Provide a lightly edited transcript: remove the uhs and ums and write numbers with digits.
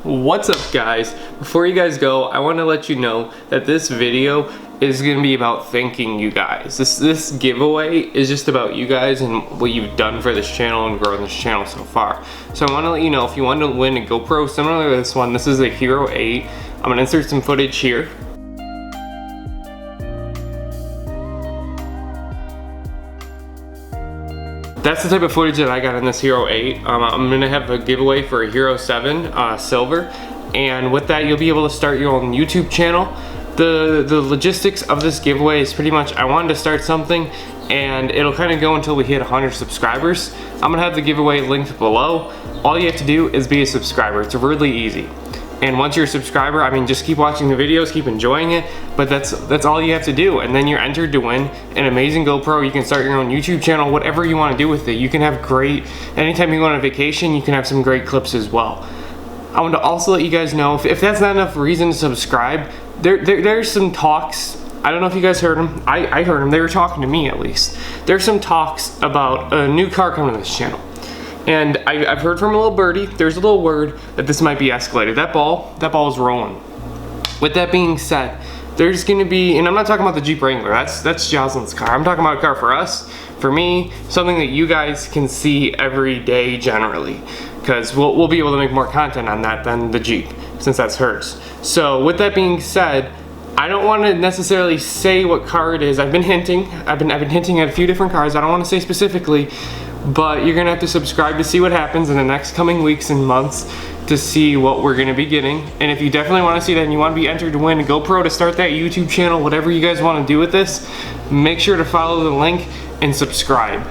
What's up, guys? Before you guys go, I want to let you know that this video is going to be about thanking you guys. This giveaway is just about you guys and what you've done for this channel and growing this channel so far. So I want to let you know, if you want to win a GoPro similar to this one, this is a Hero 8. I'm going to insert some footage here. That's the type of footage that I got in this Hero 8. I'm gonna have a giveaway for a Hero 7 Silver, and with that you'll be able to start your own YouTube channel. The logistics of this giveaway is pretty much, I wanted to start something and it'll kind of go until we hit 100 subscribers. I'm gonna have the giveaway linked below. All you have to do is be a subscriber. It's really easy. And once you're a subscriber, I mean, just keep watching the videos, keep enjoying it, but that's all you have to do. And then you're entered to win an amazing GoPro. You can start your own YouTube channel, whatever you want to do with it. You can have anytime you go on a vacation, you can have some great clips as well. I want to also let you guys know, if that's not enough reason to subscribe, there's some talks. I don't know if you guys heard them. I heard them. They were talking to me, at least. There's some talks about a new car coming to this channel. And I've heard from a little birdie, there's a little word that this might be escalated. That ball is rolling. With that being said, there's gonna be, and I'm not talking about the Jeep Wrangler, that's Jocelyn's car. I'm talking about a car for us, for me, something that you guys can see every day generally. Because we'll be able to make more content on that than the Jeep, since that's hers. So with that being said, I don't want to necessarily say what car it is. I've been hinting at a few different cars. I don't want to say specifically, but you're gonna have to subscribe to see what happens in the next coming weeks and months to see what we're gonna be getting. And if you definitely want to see that and you want to be entered to win a GoPro to start that YouTube channel, whatever you guys want to do with this, make sure to follow the link and subscribe.